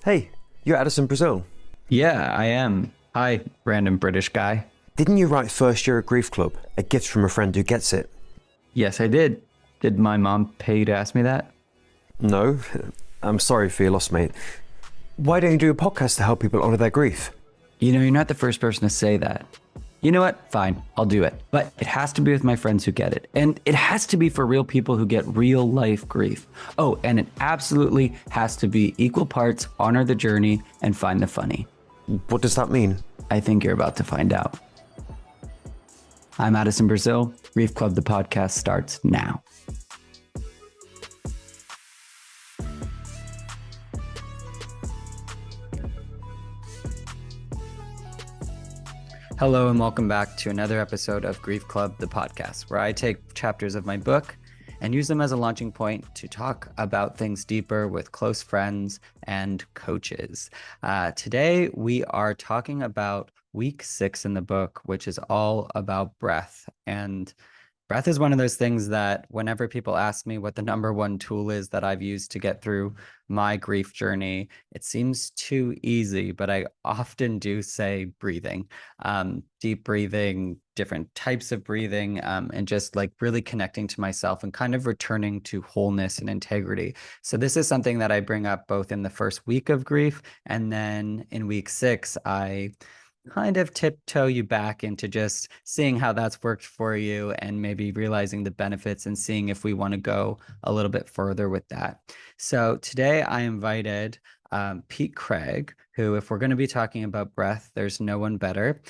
Hey, you're Addison, Brazil. Yeah, I am. Hi, random British guy. Didn't you write First Year at Grief Club, a gift from a friend who gets it? Yes, I did. Did my mom pay you to ask me that? No? I'm sorry for your loss, mate. Why don't you do a podcast to help people honor their grief? You're not the first person to say that. You know what? Fine, I'll do it. But it has to be with my friends who get it. And it has to be for real people who get real life grief. Oh, and it absolutely has to be equal parts honor the journey and find the funny. What does that mean? I think you're about to find out. I'm Addison, Brazil. Grief Club, the podcast starts now. Hello and welcome back to another episode of Grief Club, the podcast, where I take chapters of my book and use them as a launching point to talk about things deeper with close friends and coaches. Today, we are talking about week 6 in the book, which is all about breath. And breath is one of those things that whenever people ask me what the number one tool is that I've used to get through my grief journey, it seems too easy, but I often do say breathing, deep breathing, different types of breathing, and just like really connecting to myself and kind of returning to wholeness and integrity. So this is something that I bring up both in the first week of grief, and then in week 6, I kind of tiptoe you back into just seeing how that's worked for you and maybe realizing the benefits and seeing if we want to go a little bit further with that. So today I invited Pete Craig, who, if we're going to be talking about breath, there's no one better.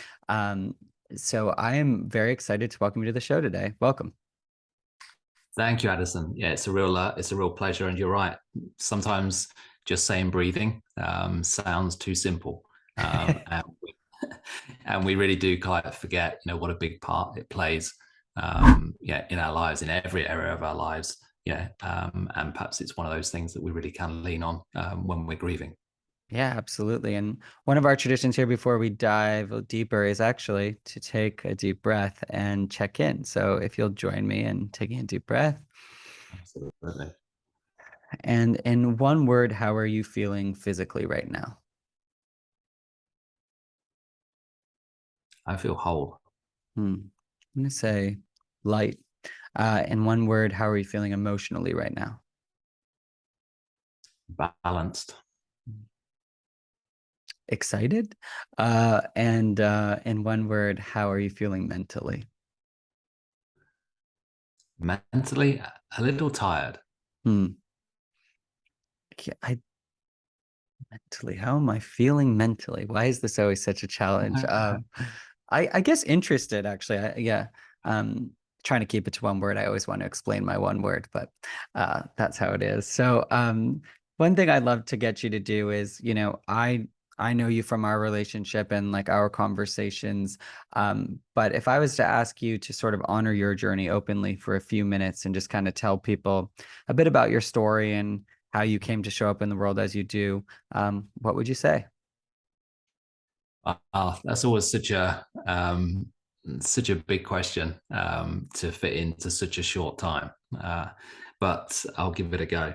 So I am very excited to welcome you to the show today. Welcome. Thank you, Addison. Yeah, it's a real pleasure. And you're right. Sometimes just saying breathing sounds too simple. And we really do kind of forget, what a big part it plays, in our lives, in every area of our lives. And perhaps it's one of those things that we really can lean on when we're grieving. Yeah, absolutely. And one of our traditions here before we dive deeper is actually to take a deep breath and check in. So if you'll join me in taking a deep breath. Absolutely. And in one word, how are you feeling physically right now? I feel whole. I'm going to say light. In one word, how are you feeling emotionally right now? Balanced. Excited. And in one word, how are you feeling mentally? Mentally, a little tired. Mentally, how am I feeling mentally? Why is this always such a challenge? I guess interested, actually. Trying to keep it to one word. I always want to explain my one word, but that's how it is. So one thing I'd love to get you to do is, I know you from our relationship and like our conversations. But if I was to ask you to sort of honor your journey openly for a few minutes and just kind of tell people a bit about your story and how you came to show up in the world as you do, what would you say? That's always such a big question to fit into such a short time. But I'll give it a go.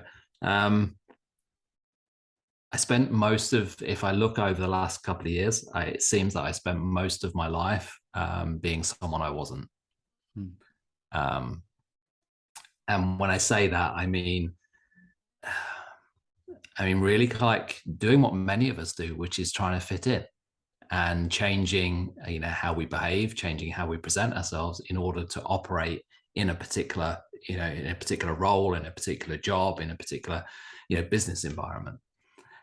I spent if I look over the last couple of years, it seems that I spent most of my life being someone I wasn't. And when I say that, I mean really like doing what many of us do, which is trying to fit in and changing, how we behave, changing how we present ourselves in order to operate in a particular, role, in a particular job, in a particular, business environment.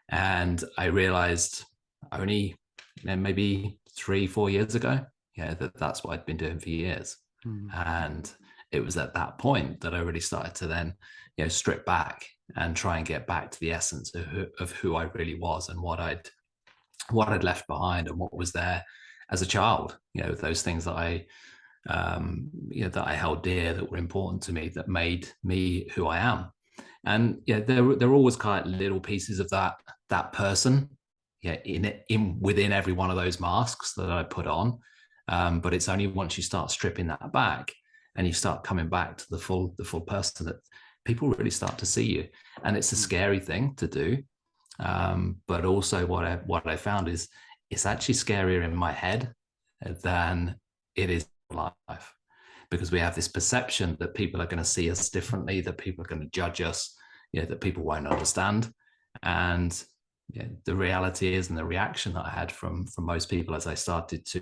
And I realized only, maybe 3-4 years ago, that's what I'd been doing for years. And it was at that point that I really started to then, strip back and try and get back to the essence of who I really was and what I'd left behind and what was there as a child. Those things that that I held dear, that were important to me, that made me who I am. And there were always kind of little pieces of that person, within every one of those masks that I put on. But it's only once you start stripping that back and you start coming back to the full person that people really start to see you. And it's a scary thing to do, But also what I found is it's actually scarier in my head than it is in life, because we have this perception that people are going to see us differently, that people are going to judge us, that people won't understand. And the reality is, and the reaction that I had from most people as I started to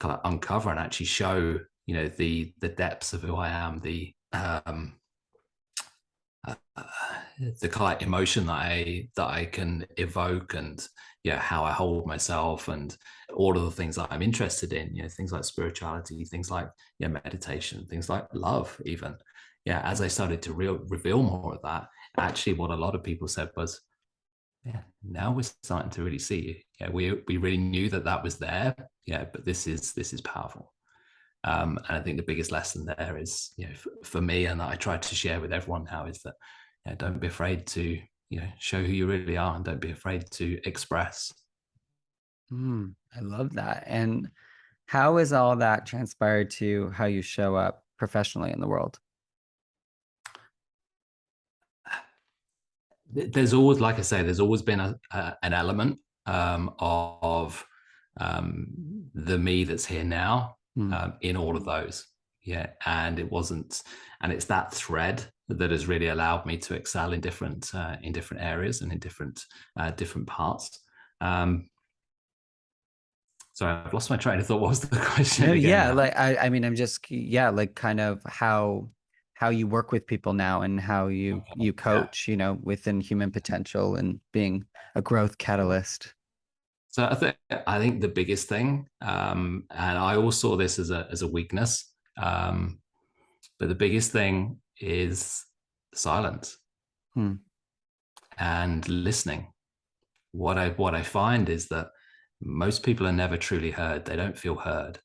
kind of uncover and actually show, the depths of who I am, the kind of emotion that I can evoke, and how I hold myself, and all of the things that I'm interested in, things like spirituality, things like meditation, things like love, even. As I started to reveal more of that, actually what a lot of people said was, now we're starting to really see, we really knew that was there, but this is powerful. And I think the biggest lesson there is, for me, and that I try to share with everyone now, is that don't be afraid to show who you really are, and don't be afraid to express. I love that. And how is all that transpired to how you show up professionally in the world? There's always, like I say, there's always been an element of the me that's here now in all of those. And it's that thread that has really allowed me to excel in different areas and in different parts. Sorry, I've lost my train of thought. What was the question again? I mean, I'm just, like kind of how you work with people now, and how you coach, within human potential and being a growth catalyst. So I think the biggest thing, and I always saw this as a weakness, but the biggest thing is silence and listening. What I find is that most people are never truly heard. They don't feel heard,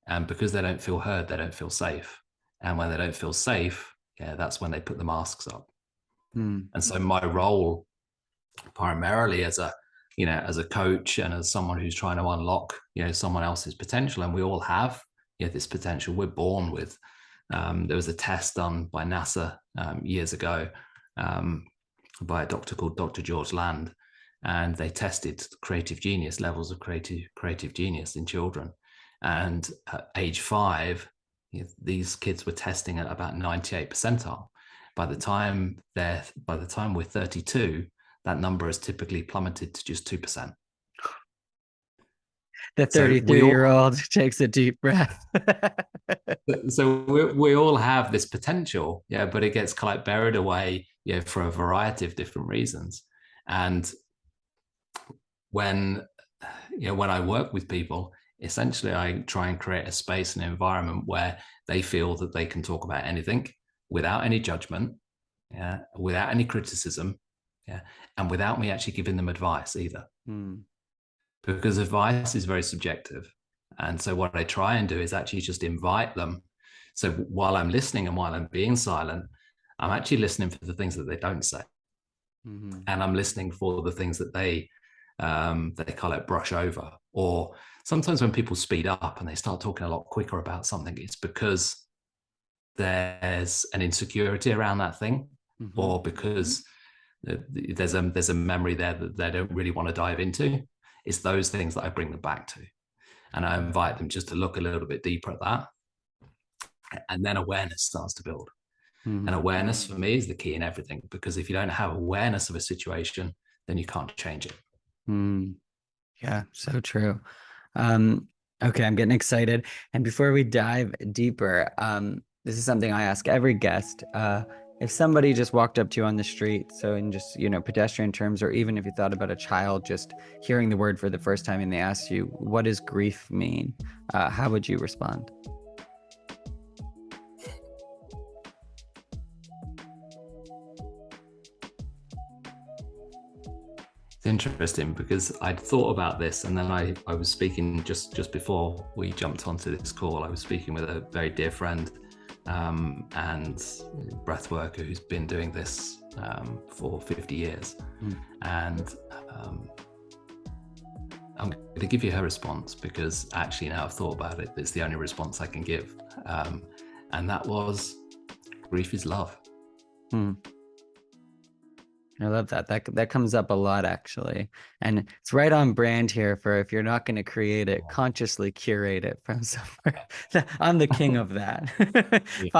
and because they don't feel heard, they don't feel safe. And when they don't feel safe, that's when they put the masks up. And so my role, primarily as a coach and as someone who's trying to unlock someone else's potential, and we all have this potential. We're born with. There was a test done by NASA years ago by a doctor called Dr. George Land, and they tested creative genius, levels of creative genius in children. And at age 5, these kids were testing at about 98 percentile. By the time we're 32, that number has typically plummeted to just 2%. The 33-year-old takes a deep breath. So we all have this potential, but it gets quite buried away, for a variety of different reasons. And when I work with people, essentially I try and create a space and environment where they feel that they can talk about anything without any judgment, without any criticism, and without me actually giving them advice either. Because advice is very subjective. And so what I try and do is actually just invite them. So while I'm listening and while I'm being silent, I'm actually listening for the things that they don't say. And I'm listening for the things that they call it brush over. Or sometimes when people speed up and they start talking a lot quicker about something, it's because there's an insecurity around that thing, or because there's a memory there that they don't really want to dive into. It's those things that I bring them back to. And I invite them just to look a little bit deeper at that. And then awareness starts to build. And awareness for me is the key in everything, because if you don't have awareness of a situation, then you can't change it. Yeah, so true. Okay, I'm getting excited. And before we dive deeper, this is something I ask every guest. If somebody just walked up to you on the street, so in just, pedestrian terms, or even if you thought about a child just hearing the word for the first time and they asked you, what does grief mean? How would you respond? It's interesting because I'd thought about this, and then I was speaking just before we jumped onto this call. I was speaking with a very dear friend and breathworker who's been doing this for 50 years. And I'm going to give you her response, because actually now I've thought about it, it's the only response I can give. And that was, grief is love. I love that. That comes up a lot actually. And it's right on brand here for if you're not going to create it, consciously curate it from somewhere. I'm the king of that. Yeah. If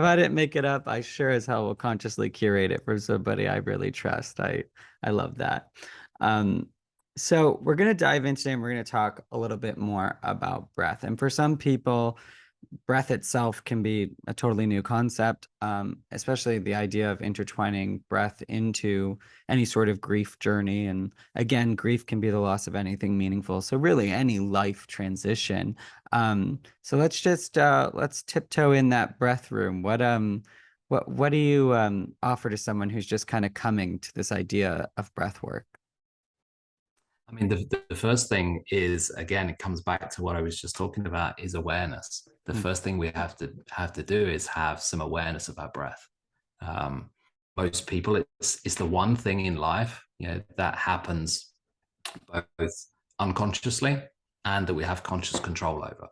I didn't make it up, I sure as hell will consciously curate it from somebody I really trust. I love that. Um, so we're going to dive in today and we're going to talk a little bit more about breath. And for some people, breath itself can be a totally new concept, especially the idea of intertwining breath into any sort of grief journey. And again, grief can be the loss of anything meaningful. So really any life transition. So let's tiptoe in that breath room. What do you offer to someone who's just kind of coming to this idea of breath work? I mean, the first thing is, again, it comes back to what I was just talking about, is awareness. The Mm, first thing we have to do is have some awareness of our breath. Um, Most people, it's the one thing in life, that happens both unconsciously and that we have conscious control over.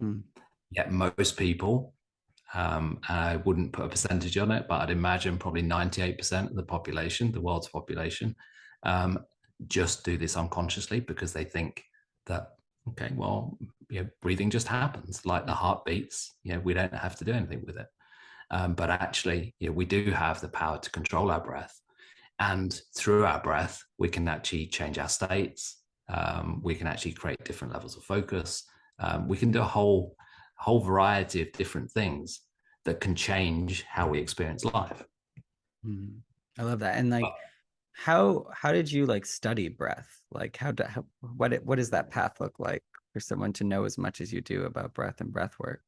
mm, Yet most people, and I wouldn't put a percentage on it, but I'd imagine probably 98% of the population, the world's population, um, just do this unconsciously because they think that, okay, well, breathing just happens, like the heart beats, we don't have to do anything with it. But actually, we do have the power to control our breath. And through our breath, we can actually change our states. We can actually create different levels of focus. We can do a whole variety of different things that can change how we experience life. mm. I love that. And like, how did you like study breath? Like what does that path look like for someone to know as much as you do about breath and breath work?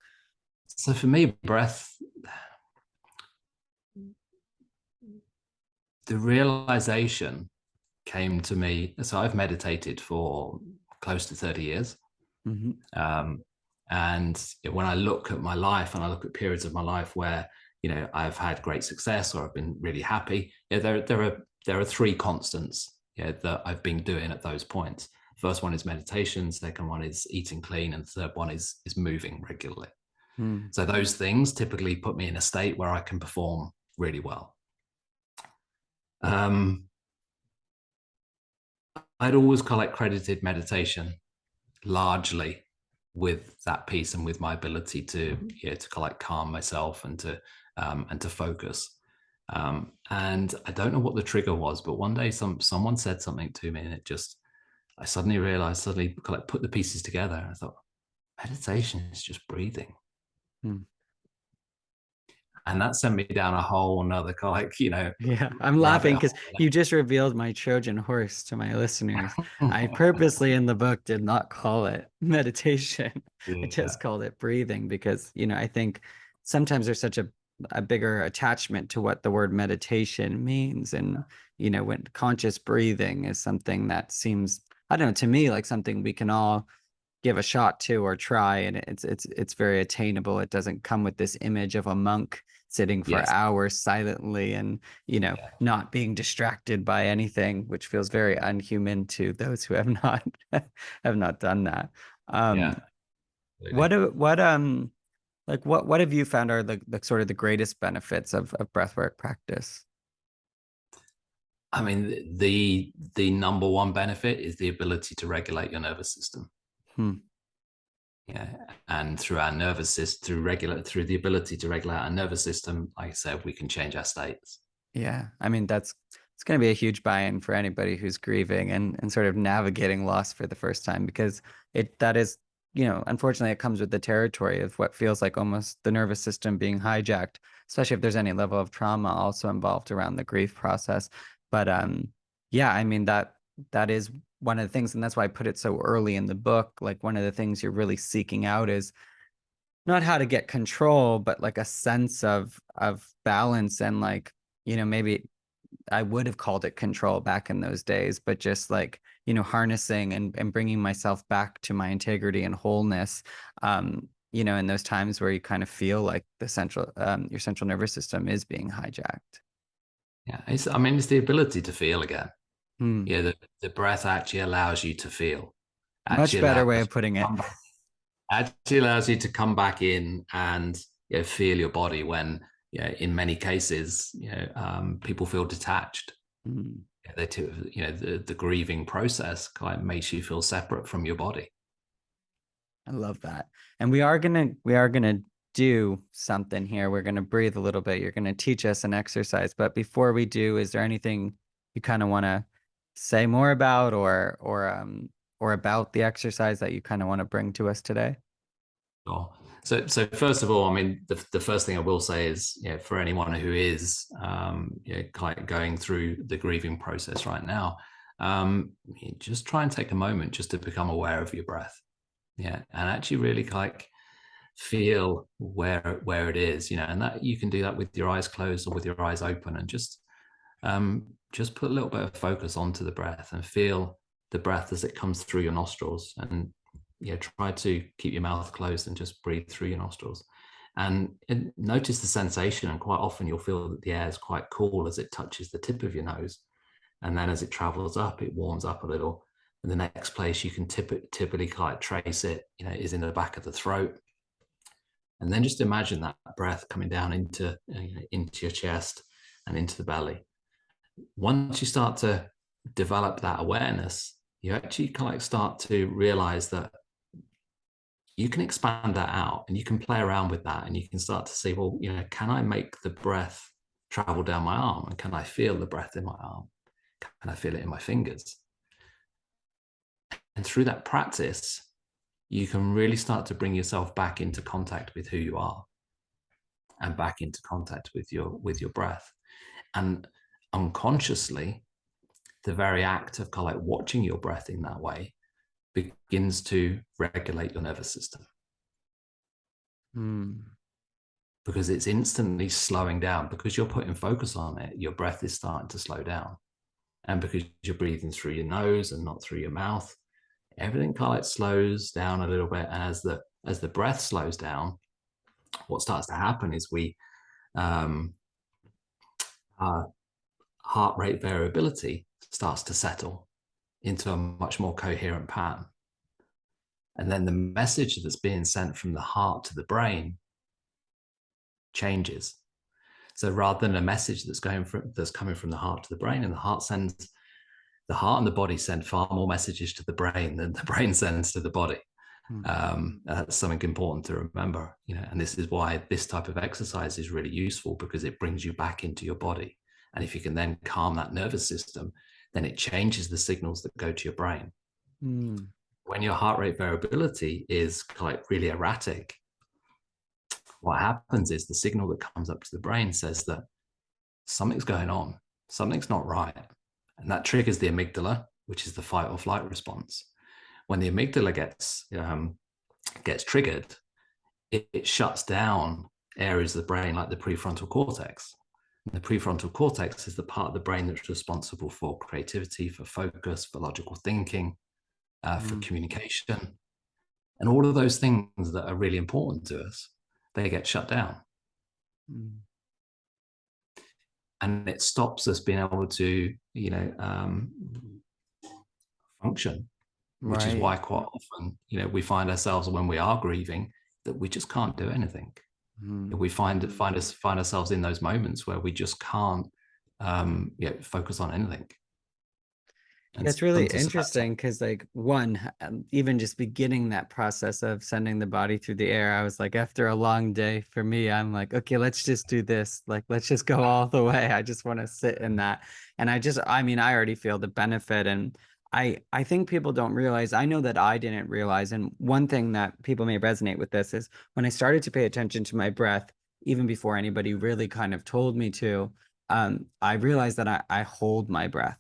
So for me, breath, the realization came to me. So I've meditated for close to 30 years. Mm-hmm. Um, and when I look at my life and I look at periods of my life where, I've had great success or I've been really happy, there are three constants that I've been doing at those points. First one is meditation. Second one is eating clean. And the third one is moving regularly. Mm. So those things typically put me in a state where I can perform really well. I'd always credited meditation largely with that piece and with my ability to calm myself and to focus. And I don't know what the trigger was, but one day someone said something to me, and I suddenly realized, put the pieces together, and I thought, meditation is just breathing. Mm. And that sent me down a whole another Yeah, I'm rabbit laughing hole. because you just revealed my Trojan horse to my listeners. I purposely in the book did not call it meditation. I Yeah, just called it breathing because, I think sometimes there's such a bigger attachment to what the word meditation means. And, when conscious breathing is something that seems, I don't know, to me like something we can all give a shot to or try, and it's very attainable. It doesn't come with this image of a monk sitting for yes, hours silently and yeah, not being distracted by anything, which feels very unhuman to those who have not have not done that. yeah, um absolutely. what have you found are the sort of the greatest benefits of breathwork practice? I mean, the number one benefit is the ability to regulate your nervous system. Hmm. Yeah, and through our nervous system, through the ability to regulate our nervous system, like I said, we can change our states. Yeah, I mean it's going to be a huge buy-in for anybody who's grieving and sort of navigating loss for the first time, because that is, unfortunately it comes with the territory of what feels like almost the nervous system being hijacked, especially if there's any level of trauma also involved around the grief process. But yeah, I mean that is one of the things, and that's why I put it so early in the book. Like one of the things you're really seeking out is not how to get control, but like a sense of balance and like, maybe I would have called it control back in those days, but just like, harnessing and bringing myself back to my integrity and wholeness, in those times where you kind of feel like your central nervous system is being hijacked. Yeah, I mean, it's the ability to feel again. Hmm. Yeah, the breath actually allows you to feel. Much Actually better allows way you of putting to it. come back, actually allows you to come back in and feel your body when, in many cases, people feel detached. Mm. The grieving process kind of makes you feel separate from your body. I love that. And we are gonna do something here. We're gonna breathe a little bit. You're gonna teach us an exercise. But before we do, is there anything you kind of want to say more about, or about the exercise that you kind of want to bring to us today? Sure. So first of all, I mean, the first thing I will say is, for anyone who is kind of going through the grieving process right now, just try and take a moment just to become aware of your breath. Yeah, and actually really like feel where it is, and that you can do that with your eyes closed or with your eyes open, and just put a little bit of focus onto the breath and feel the breath as it comes through your nostrils, and try to keep your mouth closed and just breathe through your nostrils, and notice the sensation. And quite often you'll feel that the air is quite cool as it touches the tip of your nose, and then as it travels up, it warms up a little. And the next place you can typically kind of trace it, is in the back of the throat. And then just imagine that breath coming down into your chest and into the belly. Once you start to develop that awareness, you actually kind of start to realize that you can expand that out, and you can play around with that, and you can start to see, well, can I make the breath travel down my arm? And can I feel the breath in my arm? Can I feel it in my fingers? And through that practice, you can really start to bring yourself back into contact with who you are, and back into contact with your breath. And unconsciously, the very act of kind of like watching your breath in that way begins to regulate your nervous system. Because it's instantly slowing down. Because you're putting focus on it, your breath is starting to slow down. And because you're breathing through your nose and not through your mouth, everything kind of like slows down a little bit. And as the breath slows down, what starts to happen is our heart rate variability starts to settle into a much more coherent pattern. And then the message that's being sent from the heart to the brain changes. So rather than a message that's coming from the heart to the brain, and the heart and the body send far more messages to the brain than the brain sends to the body. That's something important to remember, and this is why this type of exercise is really useful, because it brings you back into your body. And if you can then calm that nervous system, then it changes the signals that go to your brain. When your heart rate variability is like really erratic, what happens is the signal that comes up to the brain says that something's going on, something's not right. And that triggers the amygdala, which is the fight or flight response. When the amygdala gets triggered, it shuts down areas of the brain like the prefrontal cortex. And the prefrontal cortex is the part of the brain that's responsible for creativity, for focus, for logical thinking, for communication. And all of those things that are really important to us, they get shut down. And it stops us being able to, function, which is why quite often, we find ourselves when we are grieving that we just can't do anything. We find ourselves in those moments where we just can't focus on anything. And it's really interesting because, like, even just beginning that process of sending the body through the air, I was like, after a long day for me, I'm like, okay, let's just do this. Like, let's just go all the way. I just want to sit in that. And I already feel the benefit. And I think people don't realize, I know that I didn't realize. And one thing that people may resonate with this is when I started to pay attention to my breath, even before anybody really kind of told me to, I realized that I hold my breath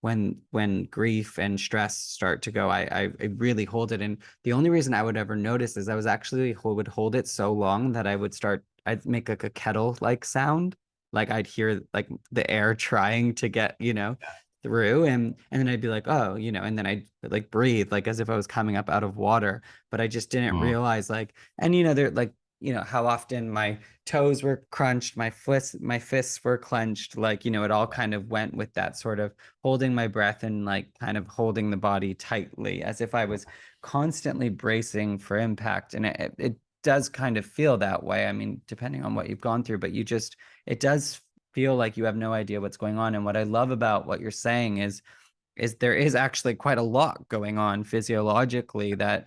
when grief and stress start to go. I really hold it. And the only reason I would ever notice is I was actually would hold it so long that I'd make like a kettle like sound. Like I'd hear like the air trying to get, through, and then I'd be like, oh, and then I'd like breathe like as if I was coming up out of water. But I just didn't realize, like, and they're like, how often my toes were crunched, my fists were clenched, like, it all kind of went with that sort of holding my breath and like kind of holding the body tightly as if I was constantly bracing for impact. And it does kind of feel that way. I mean, depending on what you've gone through, but it does feel like you have no idea what's going on. And what I love about what you're saying is there is actually quite a lot going on physiologically, that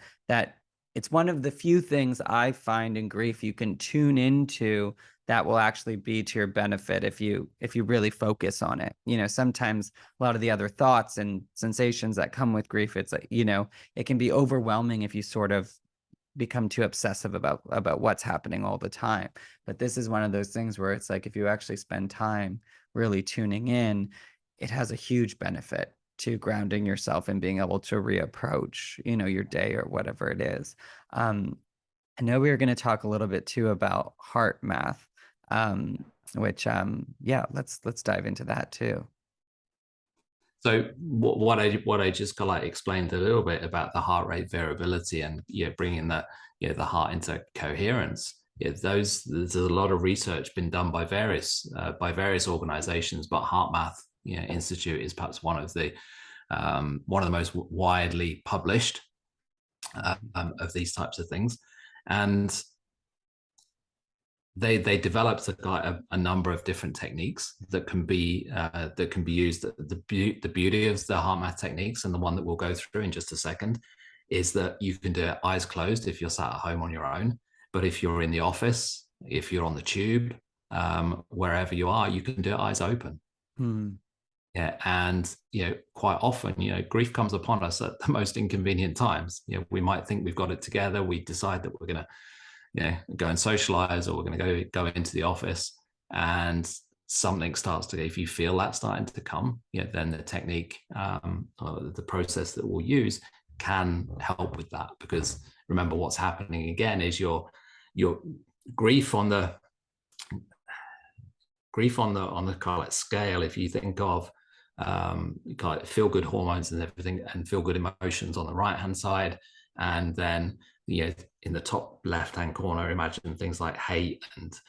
it's one of the few things I find in grief you can tune into that will actually be to your benefit if you really focus on it. Sometimes a lot of the other thoughts and sensations that come with grief, it's like, it can be overwhelming if you sort of become too obsessive about what's happening all the time. But this is one of those things where it's like, if you actually spend time really tuning in, it has a huge benefit to grounding yourself and being able to reapproach, your day or whatever it is. I know we were going to talk a little bit too about heart math, which, yeah, let's dive into that too. So what I just like explained a little bit about the heart rate variability and bringing the heart into coherence. There's a lot of research been done by various organizations, but HeartMath Institute is perhaps one of the most widely published of these types of things, and they developed a number of different techniques that can be used. The beauty of the HeartMath techniques, and the one that we'll go through in just a second, is that you can do it eyes closed if you're sat at home on your own. But if you're in the office, if you're on the tube, wherever you are, you can do it eyes open. Yeah, and quite often, grief comes upon us at the most inconvenient times. We might think we've got it together. We decide that we're going to go and socialize, or we're going to go into the office, and something starts to, if you feel that starting to come, then the technique, or the process that we'll use can help with that. Because remember, what's happening again is your grief on the kind of like scale. If you think of kind of feel good hormones and everything, and feel good emotions on the right hand side, and then in the top left hand corner, imagine things like hate and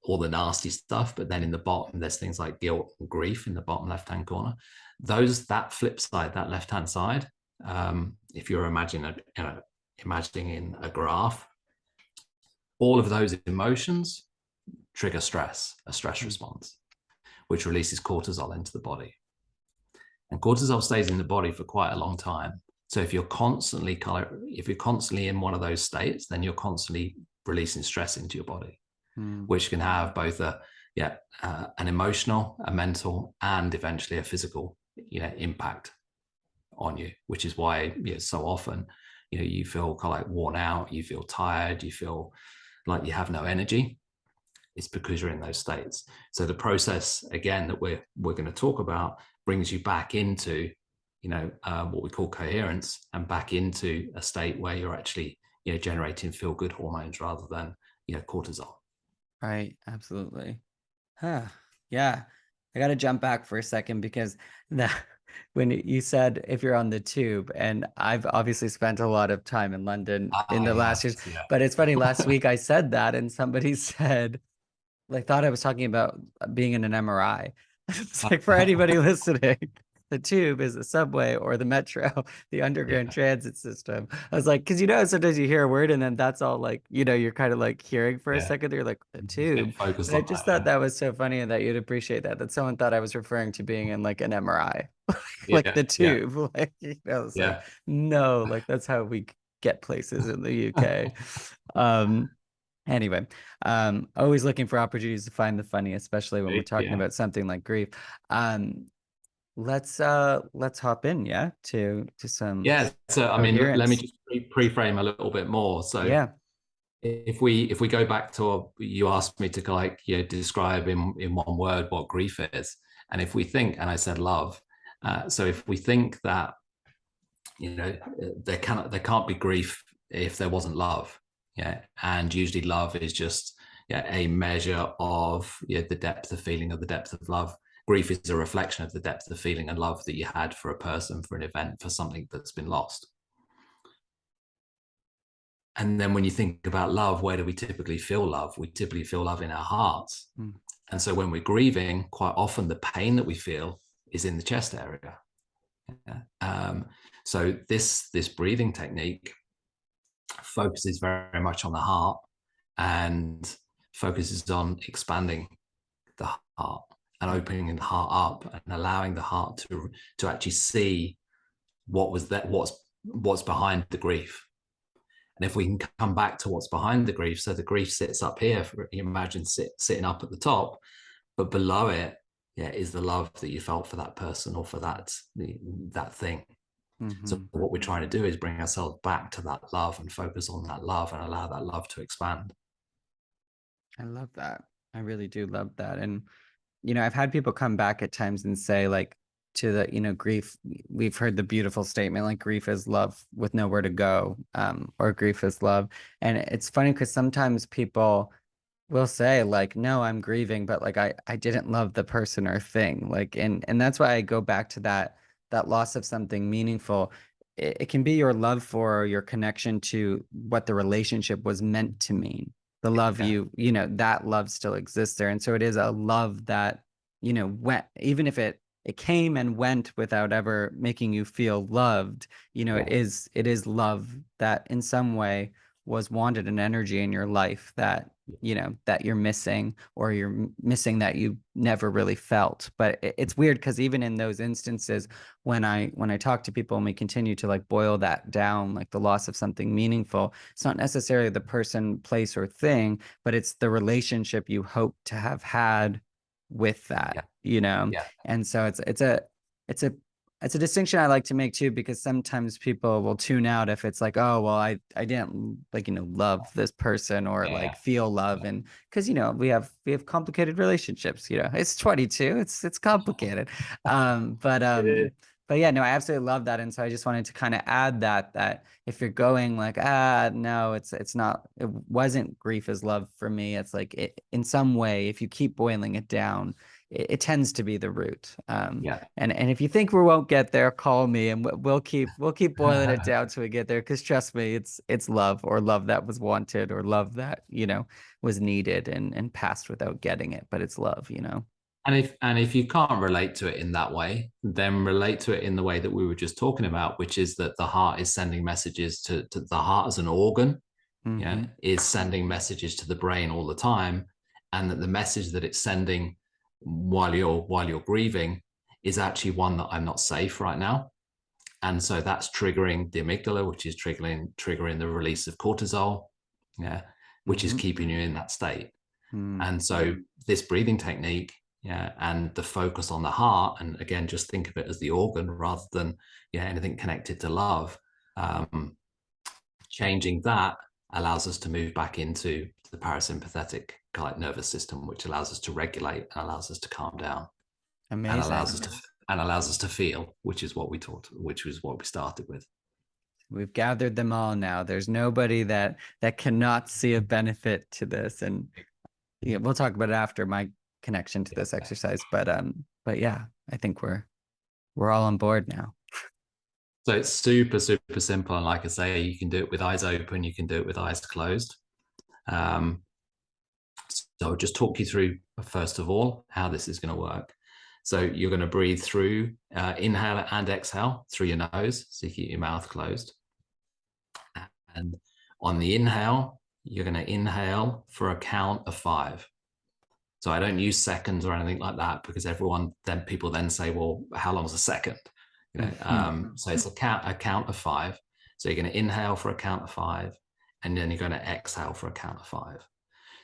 all the nasty stuff. But then in the bottom, there's things like guilt and grief in the bottom left hand corner. That flip side, that left hand side, if you're imagining in a graph, all of those emotions trigger a stress response, which releases cortisol into the body. And cortisol stays in the body for quite a long time. So if you're constantly in one of those states, then you're constantly releasing stress into your body, which can have both an emotional, a mental, and eventually a physical impact on you. Which is why so often you feel kind of like worn out, you feel tired, you feel like you have no energy. It's because you're in those states. So the process again that we're going to talk about brings you back into what we call coherence, and back into a state where you're actually generating feel good hormones rather than cortisol. Right, absolutely. Yeah, I got to jump back for a second, because when you said if you're on the tube, and I've obviously spent a lot of time in London in the last years, but it's funny, last week I said that and somebody said, like, thought I was talking about being in an MRI. It's like, for anybody listening, the tube is the subway or the metro, the underground transit system. I was like, because sometimes you hear a word and then that's all like, you're kind of like hearing for a second. You're like, the tube. And I just thought that was so funny, and that you'd appreciate that someone thought I was referring to being in like an MRI, like the tube. Like, it's like, no, like that's how we get places in the UK. Anyway, always looking for opportunities to find the funny, especially when we're talking about something like grief. Let's hop in, to some So I mean, let me just pre-frame a little bit more. So if we go back to, you asked me to like describe in one word what grief is, and if we think, and I said love, so if we think that there can't be grief if there wasn't love. And usually love is just a measure of the depth of feeling, or the depth of love. Grief is a reflection of the depth of feeling and love that you had for a person, for an event, for something that's been lost. And then when you think about love, where do we typically feel love? We typically feel love in our hearts. And so when we're grieving, quite often the pain that we feel is in the chest area. So this breathing technique focuses very much on the heart, and focuses on expanding the heart and opening the heart up and allowing the heart to actually see what's behind the grief. And if we can come back to what's behind the grief, so the grief sits up here, you imagine sitting up at the top, but below it, is the love that you felt for that person or for that thing. Mm-hmm. So what we're trying to do is bring ourselves back to that love and focus on that love and allow that love to expand. I love that. I really do love that. And, I've had people come back at times and say, like, to the, grief, we've heard the beautiful statement, like, grief is love with nowhere to go, or grief is love. And it's funny because sometimes people will say, like, no, I'm grieving, but like I didn't love the person or thing. Like, and that's why I go back to that loss of something meaningful. It can be your love for, or your connection to what the relationship was meant to mean. The love that love still exists there. And so it is a love that, went, even if it came and went without ever making you feel loved, it is love that in some way was wanted, an energy in your life that that you're missing, or you're missing that you never really felt. But it's weird because even in those instances, when I talk to people and we continue to like boil that down, like the loss of something meaningful, it's not necessarily the person, place, or thing, but it's the relationship you hope to have had with that. And so it's a distinction I like to make too, because sometimes people will tune out if it's like, oh, well, I didn't like, love this person or like feel love. And because, we have complicated relationships, it's 22, it's complicated. But yeah, no, I absolutely love that. And so I just wanted to kind of add that if you're going like, no, it's not, it wasn't grief is love for me. It's like in some way, if you keep boiling it down, it tends to be the root. And if you think we won't get there, call me and we'll keep boiling it down till we get there. Because trust me, it's love, or love that was wanted, or love that was needed and passed without getting it. But it's love. And if you can't relate to it in that way, then relate to it in the way that we were just talking about, which is that the heart is sending messages to the heart as an organ, is sending messages to the brain all the time, and that the message that it's sending while you're grieving is actually one that I'm not safe right now. And so that's triggering the amygdala, which is triggering the release of cortisol, which is keeping you in that state. And so this breathing technique, and the focus on the heart, and again, just think of it as the organ rather than anything connected to love. Changing that allows us to move back into the parasympathetic nervous system, which allows us to regulate and allows us to calm down. Amazing. And allows us to feel, which is what we started with. We've gathered them all now. There's nobody that cannot see a benefit to this. And we'll talk about it after my connection to this exercise. But yeah, I think we're all on board now. So it's super, super simple. And like I say, you can do it with eyes open, you can do it with eyes closed. So I'll just talk you through, first of all, how this is going to work. So you're going to breathe through, inhale and exhale through your nose. So you keep your mouth closed. And on the inhale, you're going to inhale for a count of 5. So I don't use seconds or anything like that, because people then say, well, how long is a second? So it's a count of 5. So you're going to inhale for a count of 5, and then you're going to exhale for a count of 5.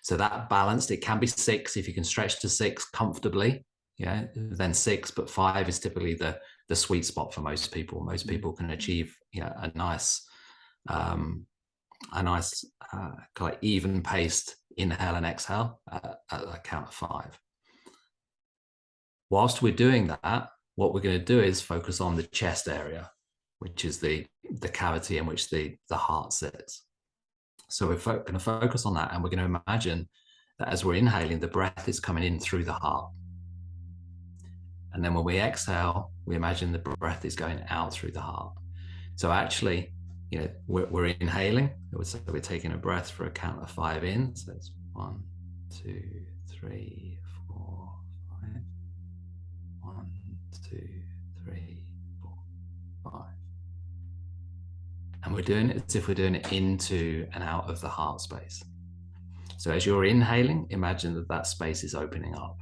So that balanced, it can be 6 if you can stretch to 6 comfortably, then 6, but 5 is typically the sweet spot for most people. Most people can achieve a nice kind of even paced inhale and exhale at a count of 5. Whilst we're doing that, what we're going to do is focus on the chest area, which is the cavity in which the heart sits. So we're going to focus on that, and we're going to imagine that as we're inhaling, the breath is coming in through the heart. And then when we exhale, we imagine the breath is going out through the heart. So actually, we're inhaling, so we're taking a breath for a count of 5 in. So it's 1, 2, 3, 4, 5. 1, 2, 3, 4, 5. And we're doing it as if we're doing it into and out of the heart space. So as you're inhaling, imagine that space is opening up.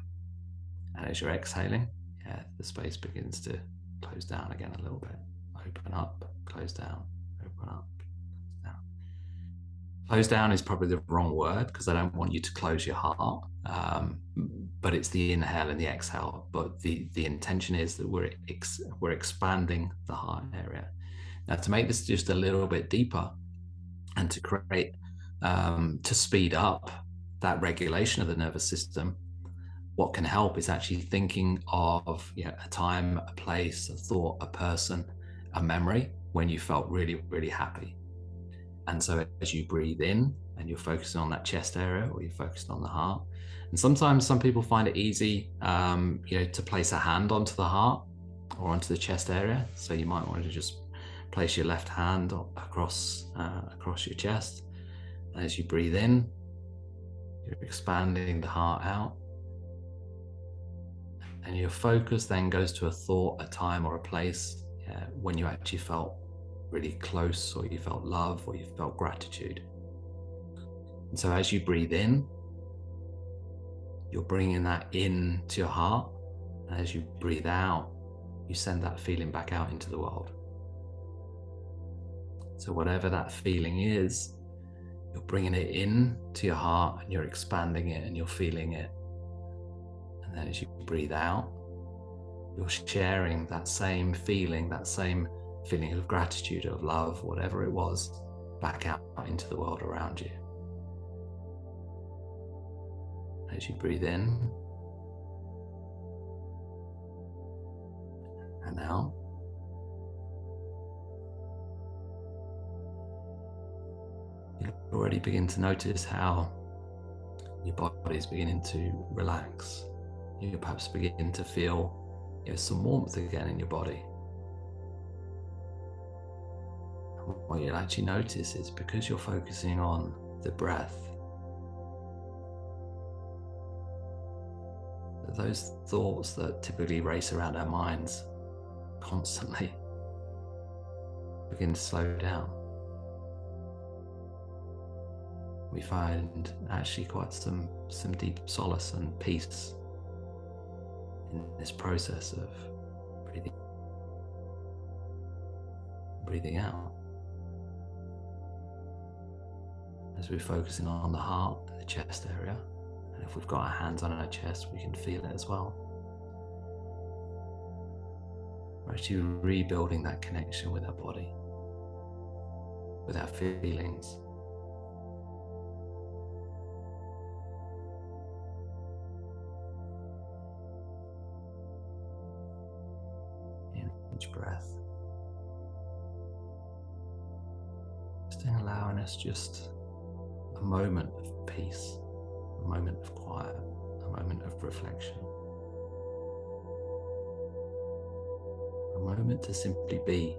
And as you're exhaling, yeah, the space begins to close down again a little bit. Open up, close down, open up, close down. Close down is probably the wrong word because I don't want you to close your heart, but it's the inhale and the exhale. But the intention is that we're expanding the heart area. Now, to make this just a little bit deeper and to create, to speed up that regulation of the nervous system, what can help is actually thinking of a time, a place, a thought, a person, a memory when you felt really, really happy. And so as you breathe in and you're focusing on that chest area, or you're focusing on the heart, and sometimes some people find it easy, to place a hand onto the heart or onto the chest area. So you might want to just place your left hand across your chest. And as you breathe in, you're expanding the heart out. And your focus then goes to a thought, a time, or a place when you actually felt really close, or you felt love, or you felt gratitude. And so as you breathe in, you're bringing that in to your heart. And as you breathe out, you send that feeling back out into the world. So whatever that feeling is, you're bringing it in to your heart and you're expanding it and you're feeling it. And then as you breathe out, you're sharing that same feeling of gratitude, of love, whatever it was, back out into the world around you. As you breathe in and out, you'll already begin to notice how your body is beginning to relax. You perhaps begin to feel some warmth again in your body. What you'll actually notice is, because you're focusing on the breath, those thoughts that typically race around our minds constantly begin to slow down. We find actually quite some deep solace and peace in this process of breathing out. As we're focusing on the heart and the chest area, and if we've got our hands on our chest, we can feel it as well. We're actually rebuilding that connection with our body, with our feelings. In each breath, just allowing us just a moment of peace, a moment of quiet, a moment of reflection, a moment to simply be.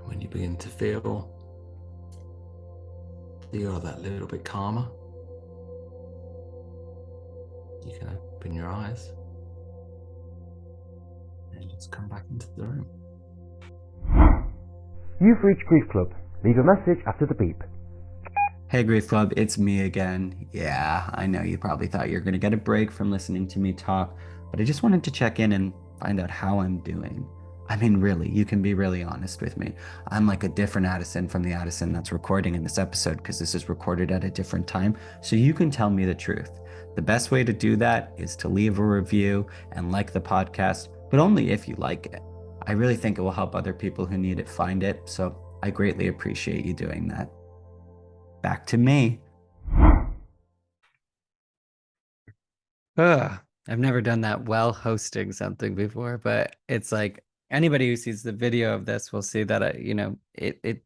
When you begin to feel you're that little bit calmer, you can open your eyes and just come back into the room. You've reached Grief Club. Leave a message after the beep. Hey Grief Club, it's me again. Yeah, I know you probably thought you were going to get a break from listening to me talk, but I just wanted to check in and find out how I'm doing. I mean, really, you can be really honest with me. I'm like a different Addison from the Addison that's recording in this episode, because this is recorded at a different time, so you can tell me the truth. The best way to do that is to leave a review and like the podcast, but only if you like it. I really think it will help other people who need it find it, so I greatly appreciate you doing that. Back to me. I've never done that while hosting something before, but it's like anybody who sees the video of this will see that it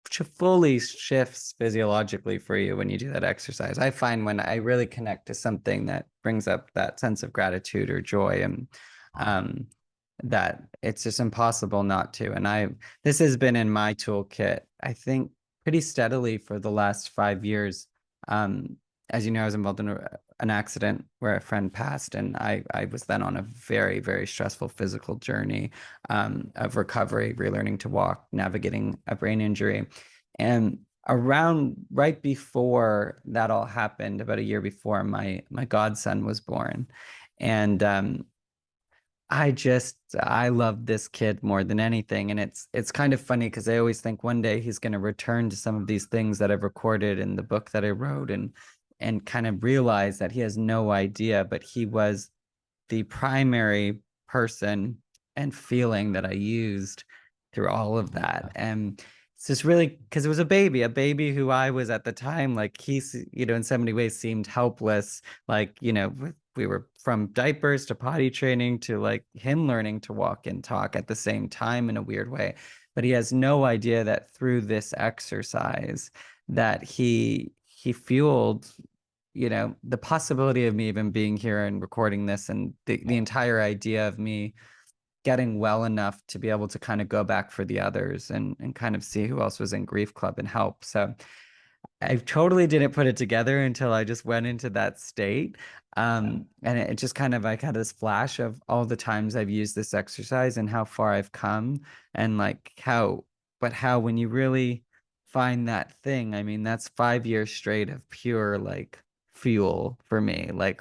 fully shifts physiologically for you when you do that exercise. I find when I really connect to something that brings up that sense of gratitude or joy, and um, that it's just impossible not to. And this has been in my toolkit, I think, pretty steadily for the last 5 years. As you know, I was involved in an accident where a friend passed, and I was then on a very, very stressful physical journey of recovery, relearning to walk, navigating a brain injury. And around right before that all happened, about a year before, my godson was born. And I love this kid more than anything. And it's kind of funny because I always think one day he's going to return to some of these things that I've recorded in the book that I wrote, and kind of realize that he has no idea, but he was the primary person and feeling that I used through all of that. And it's just really because it was a baby who I was at the time, like he's, in so many ways seemed helpless. Like, we were from diapers to potty training to like him learning to walk and talk at the same time in a weird way. But he has no idea that through this exercise that he fueled the possibility of me even being here and recording this, and the entire idea of me getting well enough to be able to kind of go back for the others and kind of see who else was in Grief Club and help. So I totally didn't put it together until I just went into that state. And it just kind of, I had this flash of all the times I've used this exercise and how far I've come, and like how when you really find that thing, I mean, that's 5 years straight of pure like fuel for me, like,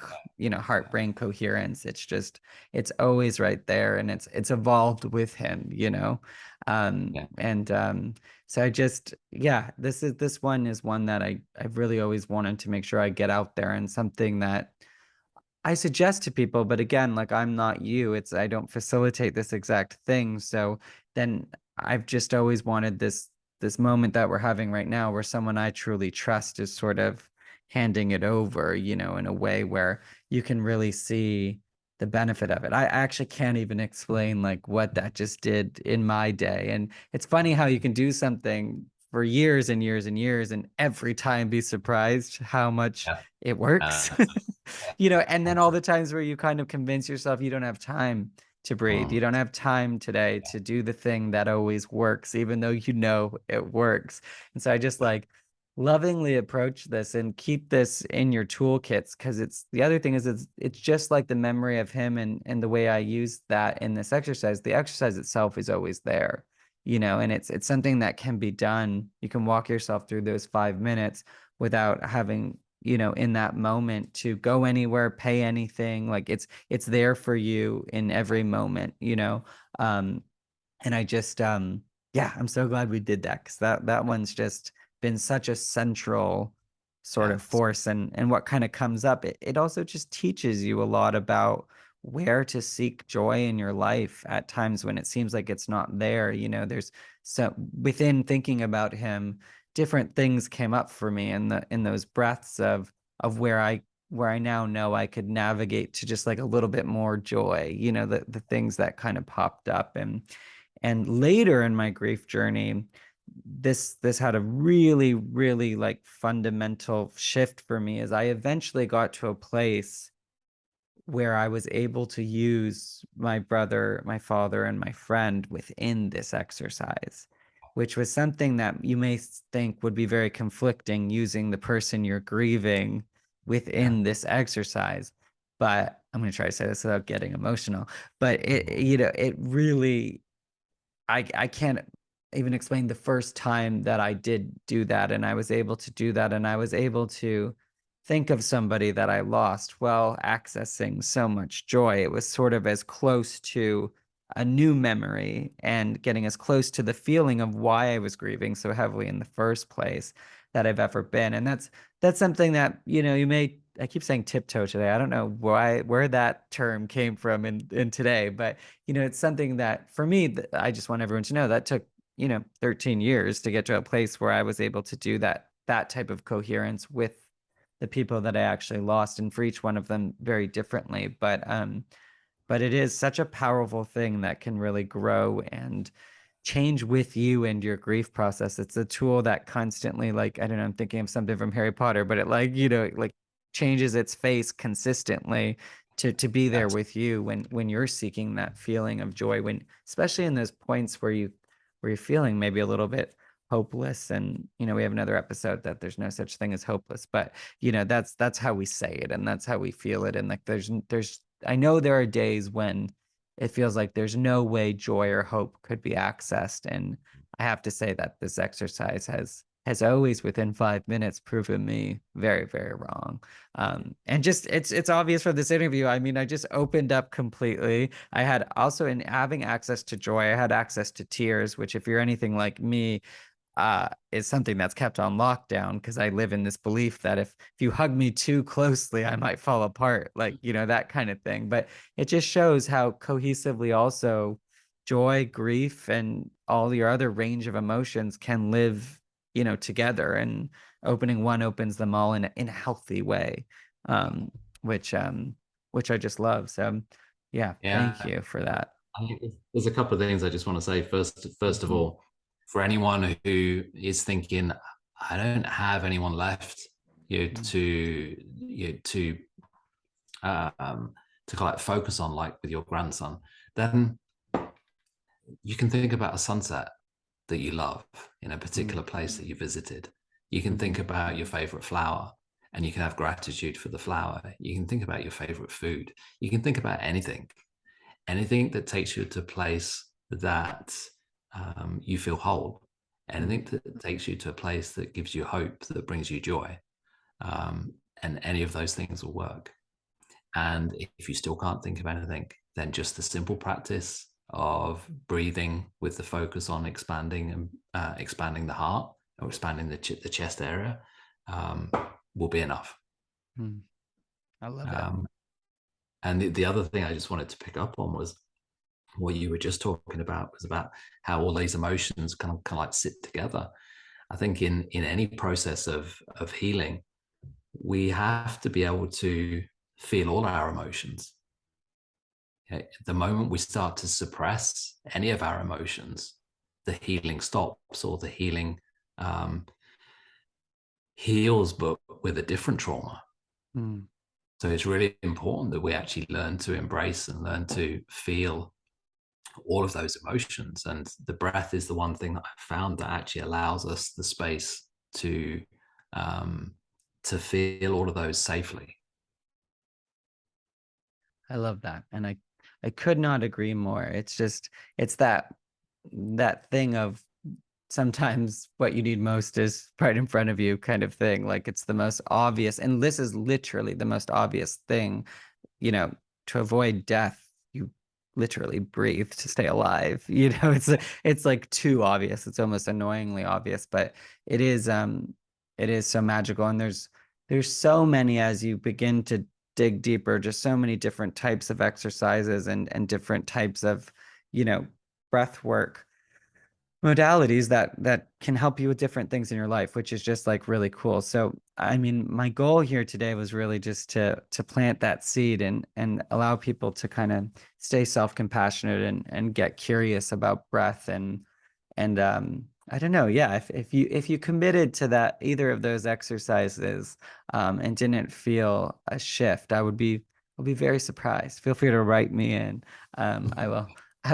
heart brain coherence. It's always right there, and it's evolved with him, and so yeah, this one is one that I've really always wanted to make sure I get out there, and something that I suggest to people. But again, like, I'm not you. I don't facilitate this exact thing. So then I've just always wanted this moment that we're having right now, where someone I truly trust is sort of handing it over, in a way where you can really see the benefit of it. I actually can't even explain like what that just did in my day. And it's funny how you can do something for years and years and years, and every time be surprised how much Yeah. it works. And then all the times where you kind of convince yourself you don't have time to breathe. You don't have time today to do the thing that always works, even though it works. And so I just like lovingly approach this and keep this in your toolkits, because the other thing is it's just like the memory of him, and the way I use that in this exercise. The exercise itself is always there, and it's something that can be done. You can walk yourself through those 5 minutes without having, in that moment, to go anywhere, pay anything. Like it's there for you in every moment, and I just yeah, I'm so glad we did that, because that one's just been such a central sort of force. And what kind of comes up, it also just teaches you a lot about where to seek joy in your life at times when it seems like it's not there. There's, so within thinking about him, different things came up for me in those breaths of where I now know I could navigate to just like a little bit more joy, the things that kind of popped up. And later in my grief journey, this had a really, really like fundamental shift for me, as I eventually got to a place where I was able to use my brother, my father, and my friend within this exercise, which was something that you may think would be very conflicting, using the person you're grieving within this exercise. But I'm going to try to say this without getting emotional. But it really, I can't even explain the first time that I did do that, and I was able to do that, and I was able to think of somebody that I lost while accessing so much joy. It was sort of as close to a new memory and getting as close to the feeling of why I was grieving so heavily in the first place that I've ever been. And that's something that, I keep saying tiptoe today. I don't know where that term came from in today, but it's something that for me, I just want everyone to know that took, 13 years to get to a place where I was able to do that type of coherence with the people that I actually lost, and for each one of them very differently. But it is such a powerful thing that can really grow and change with you and your grief process. It's a tool that constantly, like, I don't know, I'm thinking of something from Harry Potter, but it, like, you know, like changes its face consistently to be there with you when you're seeking that feeling of joy, when especially in those points where you're feeling maybe a little bit hopeless. And you know, we have another episode that there's no such thing as hopeless, but you know, that's how we say it and that's how we feel it. And like there's I know there are days when it feels like there's no way joy or hope could be accessed. And I have to say that this exercise has always within 5 minutes proven me very, very wrong. And just it's obvious from this interview. I mean, I just opened up completely. I had also, in having access to joy, I had access to tears, which if you're anything like me, is something that's kept on lockdown, because I live in this belief that if you hug me too closely, I might fall apart, like, you know, that kind of thing. But it just shows how cohesively also joy, grief, and all your other range of emotions can live, you know, together, and opening one opens them all in a healthy way, um, which which I just love. So yeah, thank Yeah. you for that. I think there's a couple of things I just want to say. First of all, for anyone who is thinking, I don't have anyone left, you know, to kind of focus on, like with your grandson, then you can think about a sunset that you love in a particular place that you visited. You can think about your favorite flower, and you can have gratitude for the flower. You can think about your favorite food. You can think about anything that takes you to a place that you feel whole, anything that takes you to a place that gives you hope, that brings you joy, and any of those things will work. And if you still can't think of anything, then just the simple practice of breathing with the focus on expanding and expanding the heart, or expanding the chest area, will be enough. I love it. And the other thing I just wanted to pick up on was what you were just talking about, was about how all these emotions kind of like sit together. I think in any process of healing, we have to be able to feel all our emotions. Okay? The moment we start to suppress any of our emotions, the healing stops, or the healing heals, but with a different trauma. So it's really important that we actually learn to embrace and learn to feel all of those emotions. And the breath is the one thing that I've found that actually allows us the space to feel all of those safely. I love that. And I could not agree more. It's just, it's that thing of sometimes what you need most is right in front of you kind of thing. Like it's the most obvious. And this is literally the most obvious thing, you know, to avoid death, you literally breathe to stay alive. You know, it's like too obvious. It's almost annoyingly obvious, but it is so magical. And there's so many, as you begin to dig deeper, just so many different types of exercises and different types of, you know, breath work modalities that can help you with different things in your life, which is just like really cool. So I mean, my goal here today was really just to plant that seed and allow people to kind of stay self-compassionate and get curious about breath. And I don't know, yeah, if you committed to that, either of those exercises, and didn't feel a shift, I'll be very surprised. Feel free to write me in. I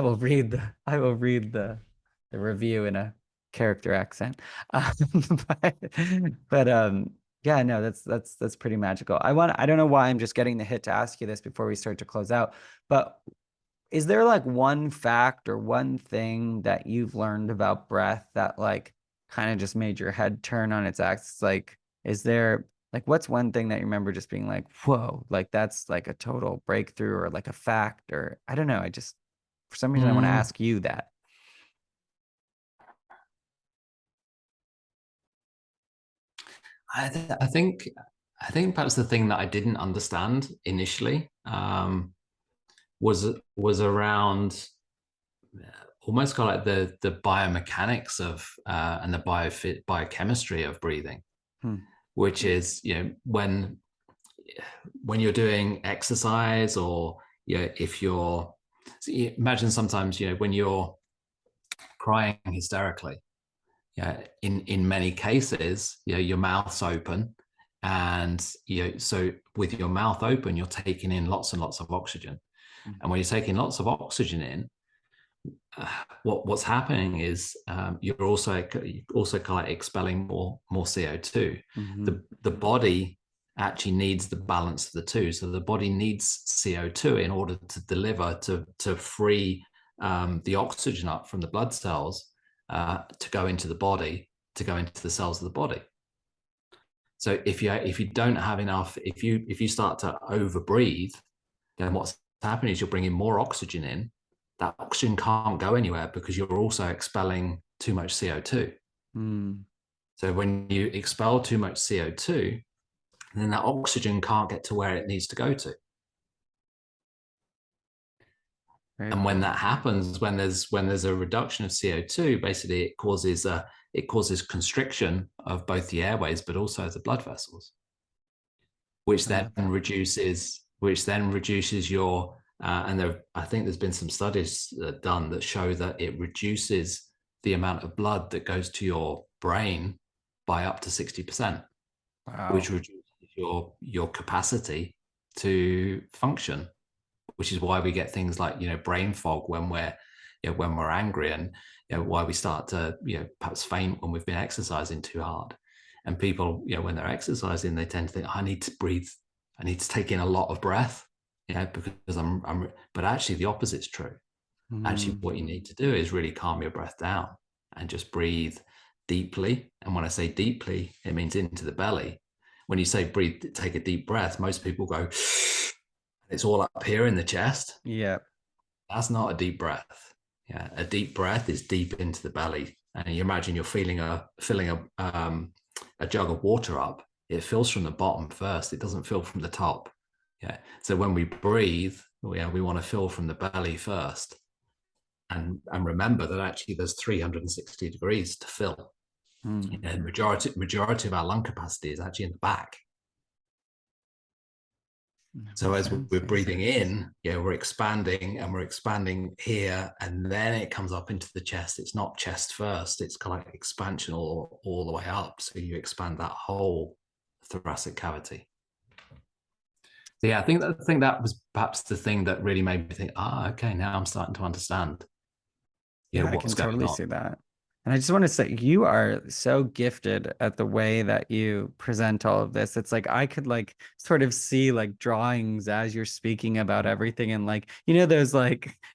will read the review in a character accent. But, but yeah, no, that's pretty magical. I don't know why I'm just getting the hit to ask you this before we start to close out, but is there like one fact or one thing that you've learned about breath that like kind of just made your head turn on its axis? Like, is there like what's one thing that you remember just being like, whoa, like that's like a total breakthrough, or like a fact, or I don't know. I just, for some reason, I want to ask you that. I think perhaps the thing that I didn't understand initially was around almost kind of like the biomechanics of and the biochemistry of breathing, which is, you know, when you're doing exercise, or, you know, if you're, so you imagine sometimes, you know, when you're crying hysterically. In many cases, your mouth's open, and so with your mouth open, you're taking in lots and lots of oxygen. And when you're taking lots of oxygen in, what's happening is you're also kind of expelling more CO2. The body actually needs the balance of the two. So the body needs CO2 in order to deliver to free the oxygen up from the blood cells to go into the body, to go into the cells of the body. So if you don't have enough, if you start to overbreathe, then what's happening is you're bringing more oxygen in. That oxygen can't go anywhere because you're also expelling too much CO2. So when you expel too much CO2, then that oxygen can't get to where it needs to go to. And when that happens, when there's a reduction of CO2, basically it causes constriction of both the airways, but also the blood vessels, which then reduces your and I think there's been some studies done that show that it reduces the amount of blood that goes to your brain by up to 60%, which reduces your capacity to function, which is why we get things like brain fog when we're angry, and why we start to perhaps faint when we've been exercising too hard. And people when they're exercising, they tend to think, I need to breathe, I need to take in a lot of breath, because but actually the opposite's true. Actually what you need to do is really calm your breath down and just breathe deeply. And when I say deeply, it means into the belly. When you say breathe, take a deep breath, most people go, it's all up here in the chest. Yeah. That's not a deep breath. A deep breath is deep into the belly. And you imagine you're filling a jug of water up. It fills from the bottom first. It doesn't fill from the top. So when we breathe, we want to fill from the belly first. And remember that actually there's 360 degrees to fill. And majority of our lung capacity is actually in the back. So as we're breathing in, we're expanding, and we're expanding here, and then it comes up into the chest. It's not chest first, it's kind of like expansion all the way up. So you expand that whole thoracic cavity. So I think that was perhaps the thing that really made me think, okay, now I'm starting to understand. I can totally see that. And I just want to say, you are so gifted at the way that you present all of this. It's like I could sort of see drawings as you're speaking about everything, and those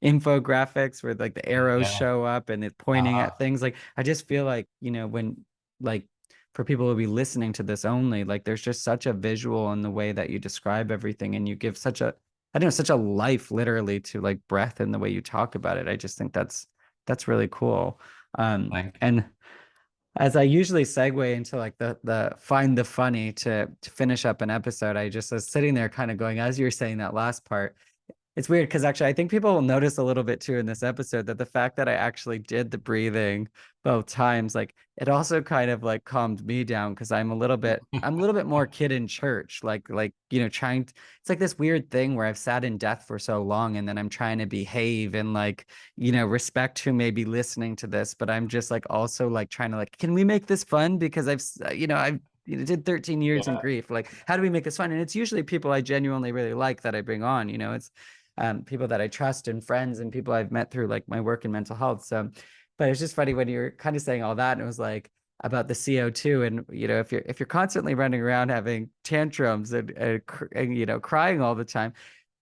infographics where the arrows show up and it's pointing at things. I just feel when for people who will be listening to this only, there's just such a visual in the way that you describe everything, and you give such a life literally to breath and the way you talk about it. I just think that's really cool. And as I usually segue into the find the funny to finish up an episode, I just was sitting there kind of going, as you were saying that last part, it's weird because actually I think people will notice a little bit too in this episode that the fact that I actually did the breathing both times, it also kind of calmed me down, because I'm a little bit more kid in church, trying to, it's this weird thing where I've sat in death for so long, and then I'm trying to behave and respect who may be listening to this, but I'm just also trying to can we make this fun, because I've did 13 years in grief, how do we make this fun? And it's usually people I genuinely really like that I bring on, it's people that I trust, and friends, and people I've met through my work in mental health. So, but it's just funny when you're kind of saying all that, and it was about the CO2, and if you're constantly running around having tantrums and crying all the time,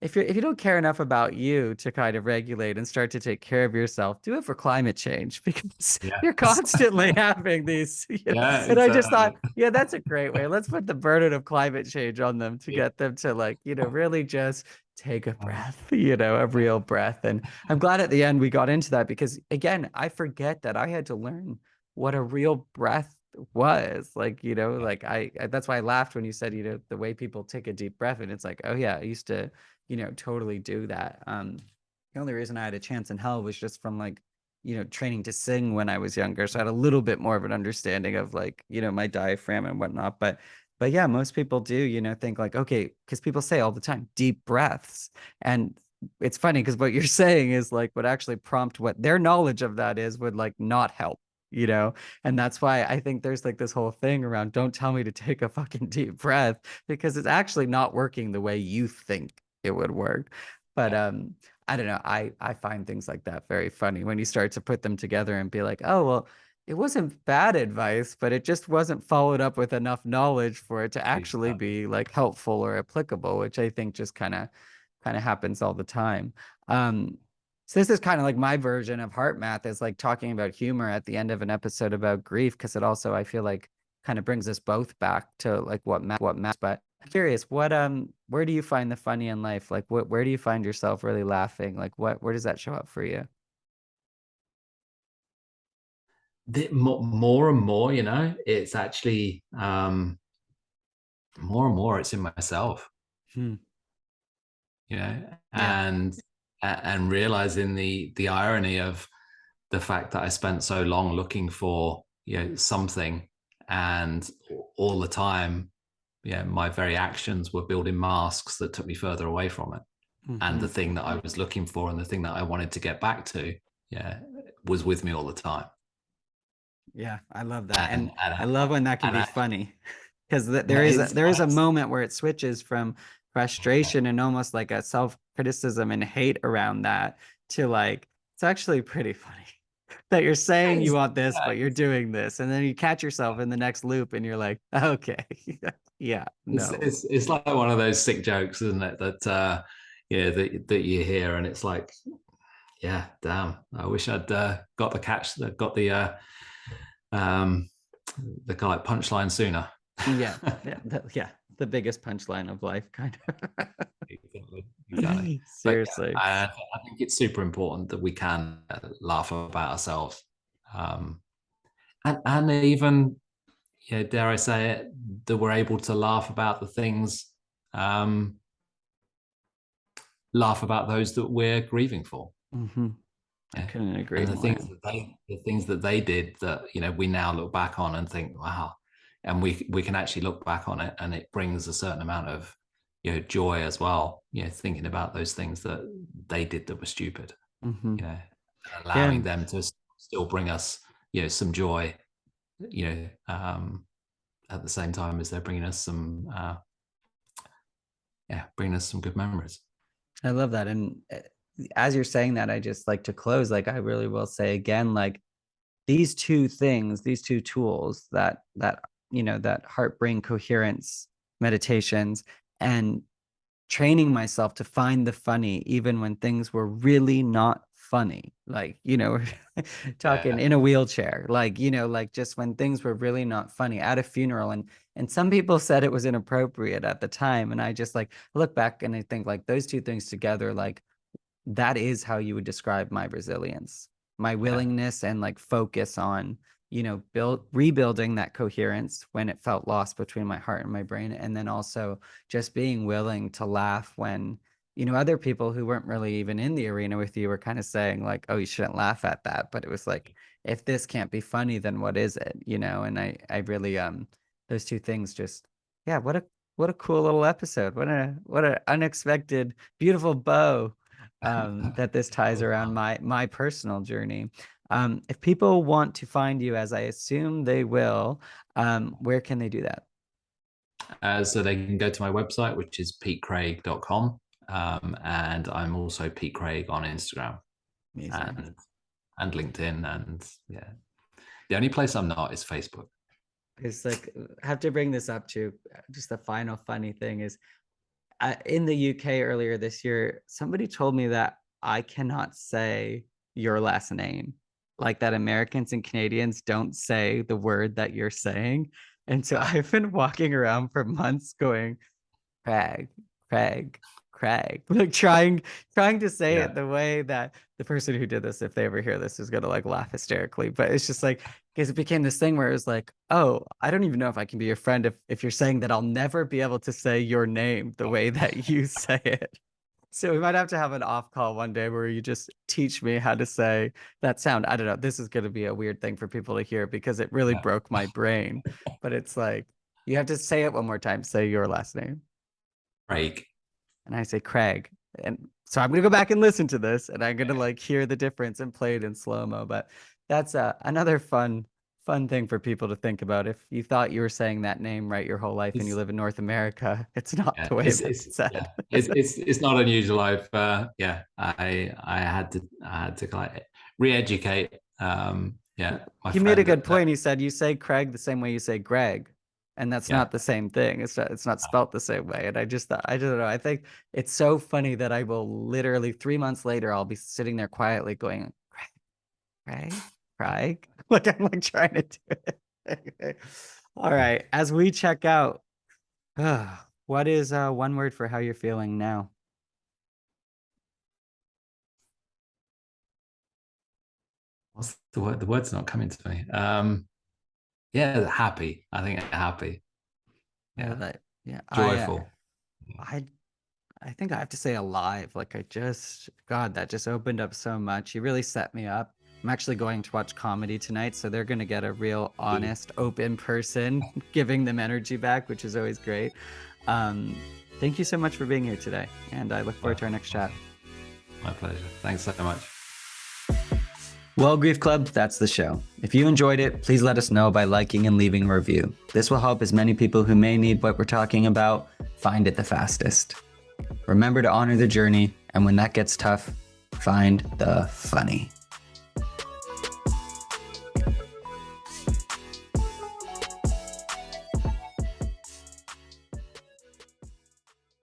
if you don't care enough about you to kind of regulate and start to take care of yourself, do it for climate change, because you're constantly having these. And I just thought, that's a great way. Let's put the burden of climate change on them to get them to really just take a breath, a real breath. And I'm glad at the end we got into that, because again, I forget that I had to learn what a real breath was. I that's why I laughed when you said, the way people take a deep breath, and it's oh yeah, I used to, totally do that. The only reason I had a chance in hell was just from training to sing when I was younger. So I had a little bit more of an understanding of my diaphragm and whatnot. But yeah, most people do, think okay, because people say all the time, deep breaths. And it's funny because what you're saying is like would actually prompt what their knowledge of that is would like not help, you know? And that's why I think there's like this whole thing around don't tell me to take a fucking deep breath because it's actually not working the way you think it would work. But I don't know. I find things like that very funny when you start to put them together and be like, oh, well, it wasn't bad advice, but it just wasn't followed up with enough knowledge for it to actually be like helpful or applicable, which I think just kind of happens all the time. Um, so this is kind of like my version of heart math is like talking about humor at the end of an episode about grief because it also I feel like kind of brings us both back to like what matters. But I'm curious, what where do you find the funny in life? Like where do you find yourself really laughing? Like where does that show up for you? More and more, it's actually more and more it's in myself, Hmm. you know, Yeah. and realizing the irony of the fact that I spent so long looking for, something, and all the time, my very actions were building masks that took me further away from it. And Hmm. the thing that I was looking for and the thing that I wanted to get back to, was with me all the time. Yeah, I love that. And And I love when that can and be I, funny because there yeah, is it's there is a moment where it switches from frustration and almost like a self-criticism and hate around that to like it's actually pretty funny that you're saying you it's, want this, but you're doing this. And then you catch yourself in the next loop and you're like, okay, yeah, it's, no. it's it's like one of those sick jokes, isn't it? That that you hear, and it's like, yeah, damn, I wish I'd got the catch, got um the kind of punchline sooner. Yeah, yeah, yeah. The biggest punchline of life, kind of. Exactly, exactly. But yeah, Seriously. I think it's super important that we can laugh about ourselves, um, and even, dare I say it, that we're able to laugh about the things, um, laugh about those that we're grieving for. Hmm. I Yeah. couldn't agree And more. the things that they did that, we now look back on and think, wow, and we can actually look back on it, and it brings a certain amount of, joy as well, thinking about those things that they did that were stupid, Hmm. and Yeah. allowing them to still bring us, some joy, you know at the same time as they're bringing us some bringing us some good memories. I love that. And as you're saying that, I just like to close, like I really will say again, like these two things, these two tools that heart brain coherence meditations and training myself to find the funny even when things were really not funny, like talking Yeah. in a wheelchair, like like just when things were really not funny at a funeral. And some people said it was inappropriate at the time, and I just like look back and I think like those two things together, like that is how you would describe my resilience, my Yeah. willingness and like focus on, rebuilding that coherence when it felt lost between my heart and my brain. And then also just being willing to laugh when, other people who weren't really even in the arena with you were kind of saying like, oh, you shouldn't laugh at that. But it was like, if this can't be funny, then what is it? And I really, those two things just, yeah, what a cool little episode. What an unexpected, beautiful bow that this ties Well around done. my personal journey. If people want to find you, as I assume they will, where can they do that? So they can go to my website, which is petecraig.com. And I'm also Pete Craig on Instagram Amazing. and LinkedIn. And yeah, the only place I'm not is Facebook. It's like I have to bring this up too. Just the final funny thing is, in the UK earlier this year, somebody told me that I cannot say your last name, like that Americans and Canadians don't say the word that you're saying. And so I've been walking around for months going, Craig, Craig, Craig, like trying to say Yeah. it the way that the person who did this, if they ever hear this, is gonna like laugh hysterically. But it's just like because it became this thing where it was like, oh, I don't even know if I can be your friend if you're saying that I'll never be able to say your name the way that you say it. So we might have to have an off call one day where you just teach me how to say that sound. I don't know. This is going to be a weird thing for people to hear because it really Yeah. broke my brain. But it's like you have to say it one more time. Say your last name. Craig. And I say Craig. And so I'm gonna go back and listen to this, and I'm gonna like hear the difference and play it in slow-mo. But that's another fun thing for people to think about. If you thought you were saying that name right your whole life and you live in North America, it's not the way it's said. Yeah, it's not unusual. I had to like re-educate. He made a good point. He said you say Craig the same way you say Greg, and that's not the same thing. It's not spelt the same way. And I just thought, I don't know. I think it's so funny that I will literally 3 months later, I'll be sitting there quietly going, Craig. Like I'm like trying to do it. Anyway. All right. As we check out, what is one word for how you're feeling now? What's the word? The word's not coming to me. Happy. I think happy. Yeah. Joyful. I think I have to say alive. Like God, that just opened up so much. You really set me up. I'm actually going to watch comedy tonight, so they're going to get a real honest, open person giving them energy back, which is always great. Thank you so much for being here today, and I look forward to our next chat. My pleasure. Thanks so much. Well, Grief Club, that's the show. If you enjoyed it, please let us know by liking and leaving a review. This will help as many people who may need what we're talking about find it the fastest. Remember to honor the journey, and when that gets tough, find the funny.